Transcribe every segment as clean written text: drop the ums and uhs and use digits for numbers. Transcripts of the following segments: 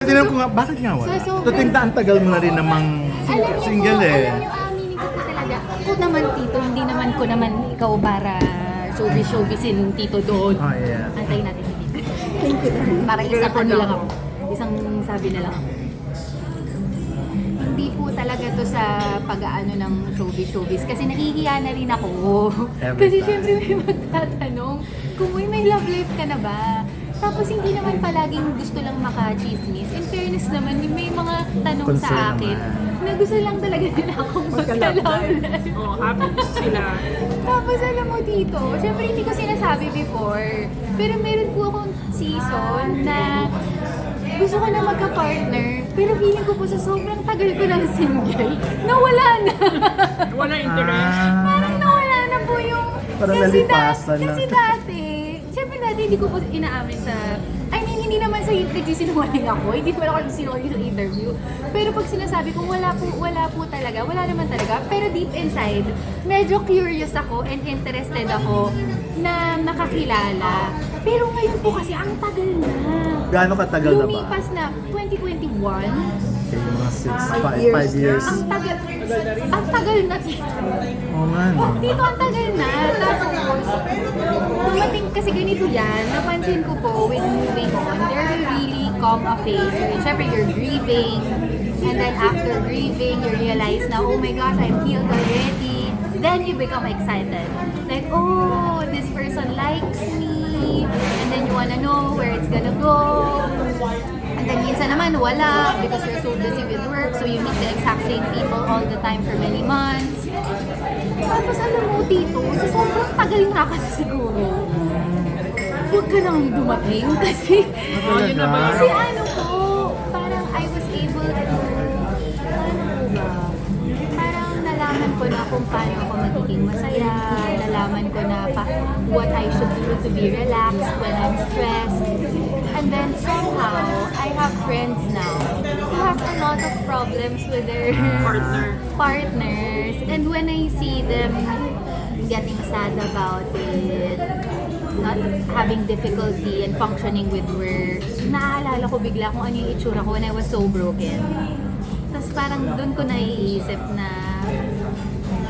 tinanong ko nga, bakit nga wala? Tutinda ang tagal mo na rin namang single eh. Alam niyo, aminin ko po talaga. Ako naman, Tito, hindi naman ko naman ikaw para showbiz-showbizin, Tito, doon. Oh, yeah. Antayin natin si Tito. Thank you. Parang isang ano lang ako. Isang sabi na lang ako. Hindi po talaga to sa pag-aano ng showbiz. Kasi nahihiya na rin ako. Every Kasi time. syempre may magtatanong kung may love life ka na ba? Tapos hindi naman palaging gusto lang maka-chismis. In fairness naman, may mga tanong Concern sa akin naman. na gusto lang talaga nila akong magka-love life. Oh, happy sila. Tapos alam mo dito, syempre hindi ko sinasabi before, pero meron po akong season na gusto ko na magka-partner, pero feeling ko po sa sobrang tagal ko ng single, nawala na. Wala interest. Parang nawala na po yung... Parang kasi nalipasan na. Kasi dati, syempre dati hindi ko po inaamin sa... I mean, hindi naman sa nagsisinungaling ako, hindi naman ako nagsisinungaling sa interview. Pero pag sinasabi kong wala po talaga, wala naman talaga. Pero deep inside, medyo curious ako and interested ako na makakilala. Pero ngayon po kasi, ang tagal na. Gaano katagal na ba? Lumipas na 2021. Okay, yung mga 5 years years. Ang tagal na dito. Oo nga, no? Dito ang tagal na. Tapos, dumating kasi ganito yan. Napansin ko po, with moving on, there will really come a phase where syempre you're grieving. And then after grieving, you realize na, oh my gosh, I'm healed already. Then you become excited. Like, oh, this person likes me. And then you wanna know where it's gonna go. And then minsan naman wala because you're so busy with work, so you meet the exact same people all the time for many months. Tapos alam mo dito, sa sobrang tagal na kasi siguro, huwag ka nang dumating kasi, Yun na ba? kasi ano po, parang I was able to, ano po ba, parang nalaman ko na kung paano ako magiging masaya, nalaman ko na what I should do to be relaxed when I'm stressed. And then somehow, I have friends now who have a lot of problems with their partners. And when I see them getting sad about it, not having difficulty in functioning with work, naaalala ko bigla kung ano yung itsura ko when I was so broken. Tapos parang doon ko naiisip na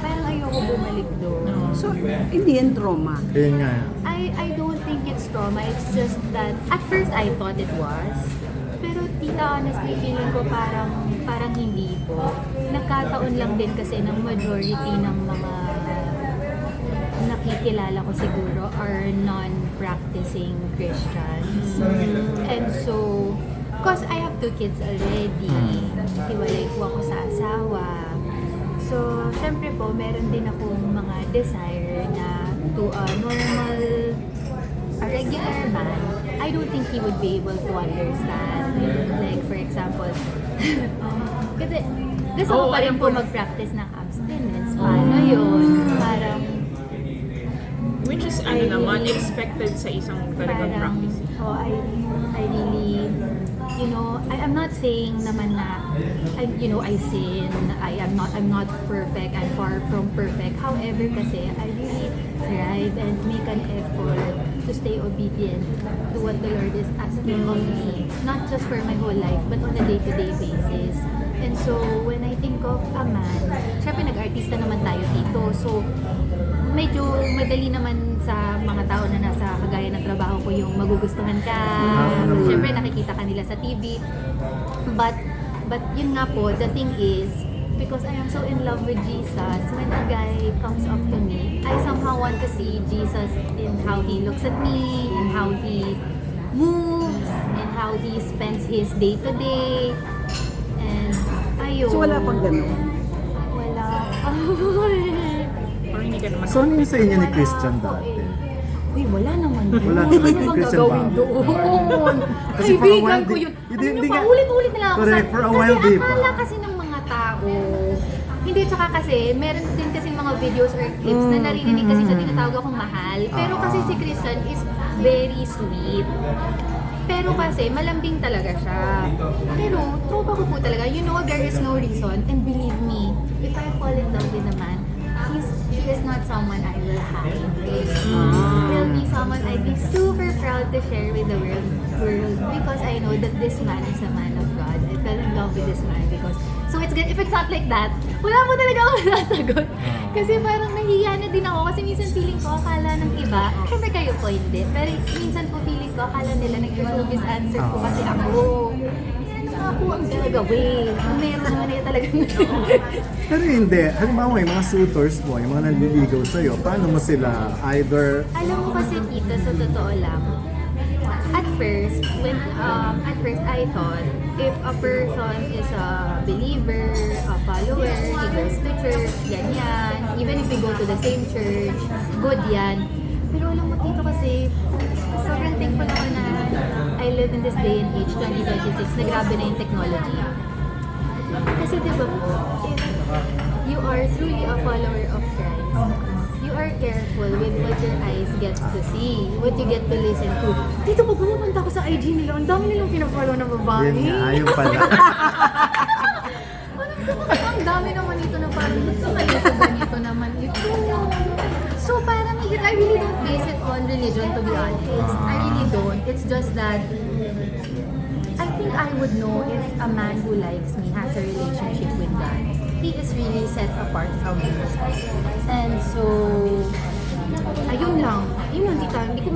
parang ayoko bumalik doon. So, hindi yan trauma. Ayun nga. I don't think it's trauma. It's just that at first I thought it was. Pero tita, honestly, feeling ko parang hindi po. Nagkataon lang din kasi ng majority ng mga nakikilala ko siguro are non-practicing Christians. And so, cause I have 2 kids already. Hiwalay po ako sa asawa. So, syempre po, meron din akong mga desire na to a normal, a regular man, I don't think he would be able to understand. Like, for example, kasi gusto ko pa rin po mag-practice ng abstinence. Paano yun? Parang, Which is ano naman, expected sa isang talagang practice. oh, I really, you know, I'm not saying naman na, I sin, I'm not perfect, I'm far from perfect. However, kasi, I really strive and make an effort to stay obedient to what the Lord is asking of me. Not just for my whole life, but on a day-to-day basis. And so, when I think of a man, syempre nag-artista naman tayo dito, so, medyo madali naman sa mga tao na nasa kagaya ng trabaho ko yung magugustuhan ka. Siyempre nakikita ka nila sa TV. But yun nga po, the thing is, because I am so in love with Jesus, when a guy comes up to me, I somehow want to see Jesus in how he looks at me, in how he moves, and how he spends his day-to-day. And ayun. So, wala pang ganun. Wala. Parang hindi ka naman. So, ano yung sa inyo ni Christian dati? Uy, wala naman doon. Wala Ano naman bang Christian gagawin ba? doon? Kasi for a Kaibigan while, ko yun. hindi Ano nga- pa, ulit-ulit na lang ako Correct, for a while, kasi di ba? akala kasi ng mga tao, hindi, tsaka kasi, meron din kasi mga videos or clips na naririnig kasi siya tinatawag akong mahal. Pero kasi si Christian is very sweet. Pero kasi, malambing talaga siya. Pero, tropa ko po talaga. You know, there is no reason. And believe me, if I fall in love with a man, he is not someone I will hide. He'll be someone I'd be super proud to share with the world because I know that this man is a man of with this man because so it's good if it's not like that wala mo talaga ako nasasagot kasi parang nahiya na din ako kasi minsan feeling ko akala ng iba syempre kayo po hindi pero minsan po feeling ko akala nila nag-showbiz answer ko kasi ako ano nga po ang gagawin meron naman na talaga Pero hindi, halimbawa yung mga suitors mo, yung mga nanliligaw sa'yo, paano mo sila either... Alam mo kasi tita, sa totoo lang, at first I thought if a person is a believer, a follower, he goes to church, ganyan, even if we go to the same church, good yan. Pero alam mo tito kasi, sobrang thankful ako na I live in this day and age, 2026, na grabe na yung technology. Kasi diba po, if you are truly a follower of Christ, you are careful with what your eyes get to see, what you get to listen to. Dito pag pumunta ko sa IG nila, ang dami nilang pinafollow na babae. Yan nga, ayun pala. Ang dami naman ito na parang ganito naman ito. So parang I really don't base it on religion to be honest. I really don't. It's just that I think I would know if a man who likes me has a relationship with God. He is really set apart from me. And so, ayun lang. Yun lang, tita. Hindi ko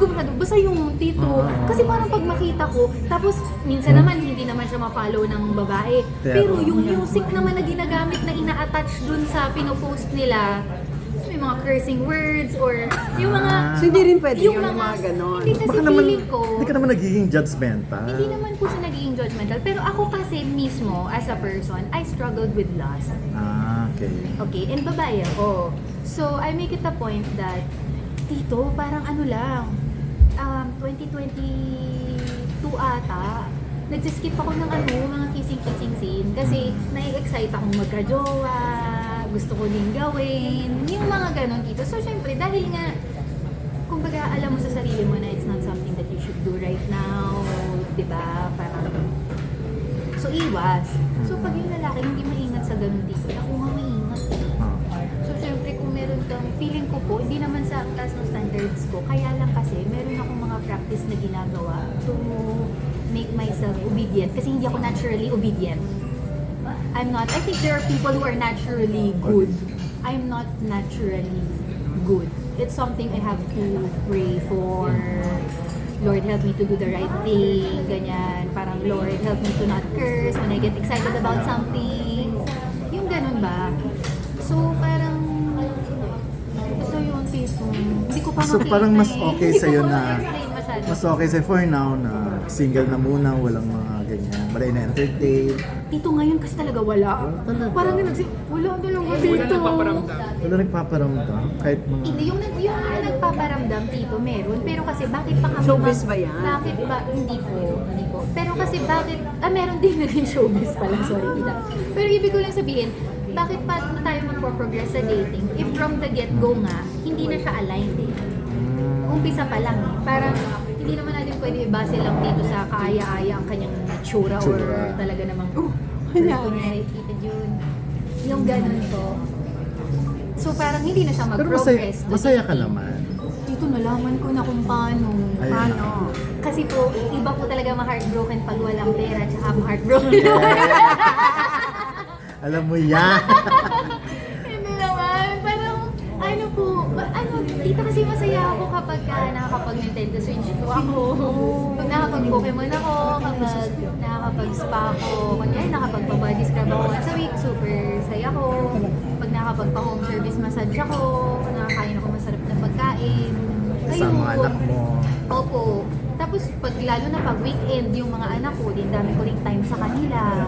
masyado. Basta yung tito. Kasi parang pag makita ko, tapos minsan naman, hindi naman siya ma-follow ng babae. Pero yung music naman na ginagamit na ina-attach dun sa pinopost nila, may mga cursing words or yung mga... So, hindi rin pwede yung mga ganon. Hindi kasi Baka naman, feeling ko... hindi ka naman nagiging judgmental. Hindi naman po siya nagiging judgmental. Pero ako kasi mismo, as a person, I struggled with lust. Okay. Okay, and babae ako. So, I make it a point that, tito, parang ano lang, 2022 ata, nagsiskip ako ng mga kissing-kissing scene kasi nai-excite akong magka-jowa, gusto ko din gawin, yung mga ganon dito. So, syempre, dahil nga, kumbaga, alam mo sa sarili mo na it's not something that you should do right now, diba? Parang, so, iwas. So, pag yung lalaki hindi maingat sa ganon dito, ako nga maingat. So, syempre, kung meron kang, feeling ko po, hindi naman sa taas ng standards ko, kaya lang kasi, meron akong mga practice na ginagawa to make myself obedient. Kasi hindi ako naturally obedient. I'm not. I think there are people who are naturally good. I'm not naturally good. It's something I have to pray for. Lord, help me to do the right thing. Ganyan. Parang, Lord, help me to not curse when I get excited about something. Yung ganun ba? So, parang, so yun, hindi ko pa So, makita parang mas eh. okay Hindi ko sa'yo pa na, ma-explain masyado. mas okay sa'yo for now na single na muna, walang mga ganyan, malay na entertain. Dito ngayon kasi talaga wala. Talaga? Parang wala talaga dito. Wala nagpaparamdam. Wala nagpaparamdam, kahit mga... Hindi, yung nagpaparamdam dito meron. Pero kasi bakit pa kami... Showbiz ba yan? Bakit ba? Hindi po. Pero kasi bakit... meron din naging showbiz pala. Sorry, Ida. Pero ibig ko lang sabihin, bakit pa tayo magpo-progress sa dating if from the get-go nga, hindi na siya aligned eh. Umpisa pa lang eh. Parang hindi naman natin pwede ibase lang dito sa kaaya-aya ang kanyang tsura or Tsura. talaga namang kunyari. Tita June. Yung ganun po. So parang hindi na siya Pero mag-progress. masaya ka naman. Dito nalaman ko na kung paano. Ayun Paano? Kasi po, iba po talaga ma-heartbroken pag walang pera tsaka ma-heartbroken. Alam mo yan. Hindi naman. Parang, dito kasi masaya ako kapag nakakapag-Nintendo Switch po ako. Pag nakakapag-Pokemon ako, kapag nakakapag-spa ako, kunyari nakakapag-body scrub ako once a week, super saya ko. Pag nakakapag-home service massage ako, nakakain ako masarap na pagkain. Kasama ang anak mo. Opo. Tapos lalo na pag weekend, yung mga anak ko, din dami ko ring time sa kanila.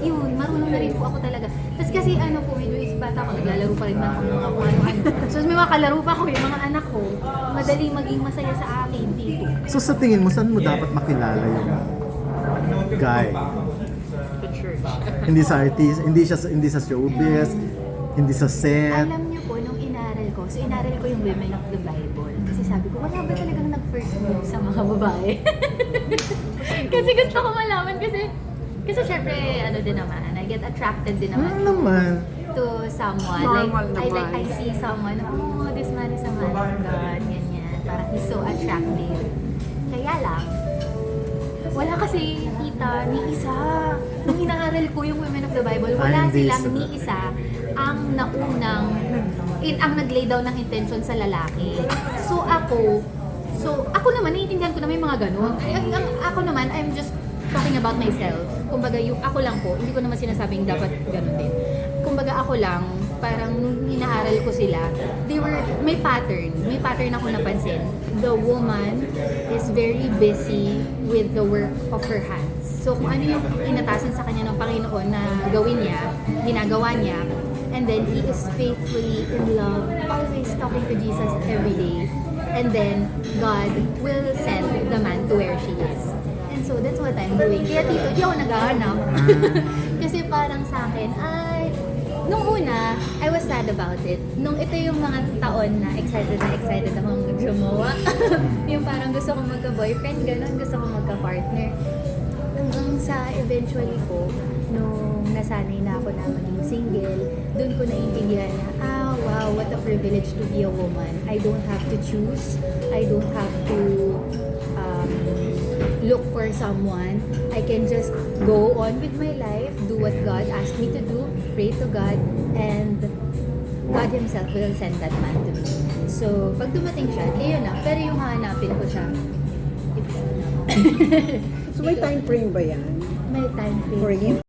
Yun, marunong na rin po ako talaga. Tapos kasi po, medyo bata ako, naglalaro pa rin ako ng mga kung ano-ano. So may mga kalaro pa ako, yung mga anak ko, madaling maging masaya sa akin dito. So sa tingin mo, saan mo dapat makilala yung guy? The church. Hindi sa artist, hindi sa showbiz, hindi sa set. Alam niyo po, nung inaral ko, so inaral ko yung Women of the Bible. Kasi sabi ko, wala ba talagang nag-first move sa mga babae? Kasi gusto ko malaman, kasi syempre, din naman, I get attracted din naman Naman. to someone. Normal Like, naman. I see someone, oh, this man is a man of God, ganyan. Parang he's so attractive. Kaya lang, wala kasi tita ni isa. po yung women of the Bible, Ay, wala hindi silang sila. ni isa ang naunang, ang nag-lay down ng intention sa lalaki. So ako naman, naiintindihan ko na may mga ganun. Ako naman, I'm just talking about myself. Kumbaga, yung ako lang po, hindi ko naman sinasabing dapat ganun din. Kumbaga, ako lang, parang nung inaaral ko sila, may pattern ako napansin. The woman is very busy with the work of her hands. So kung ano yung inatasan sa kanya ng Panginoon na gawin niya, ginagawa niya, and then he is faithfully in love, always talking to Jesus every day. And then God will send the man to where she is. And so that's what I'm doing. Kaya dito, di ako naghahanap. Kasi parang sa akin, nung una, I was sad about it. Nung ito yung mga taon na excited akong gumawa. Yung parang gusto kong magka-boyfriend, gano'n, gusto kong magka-partner. Hanggang sa eventually po, nung nasanay na ako na maging single, doon ko naiintindihan na, wow, what a privilege to be a woman. I don't have to choose. I don't have to look for someone. I can just go on with my life, do what God asked me to do, pray to God, and God Himself will send that man to me. So, pag dumating siya, yun na. Pero yung hahanapin ko siya, So may time frame ba yan? may time frame. For you?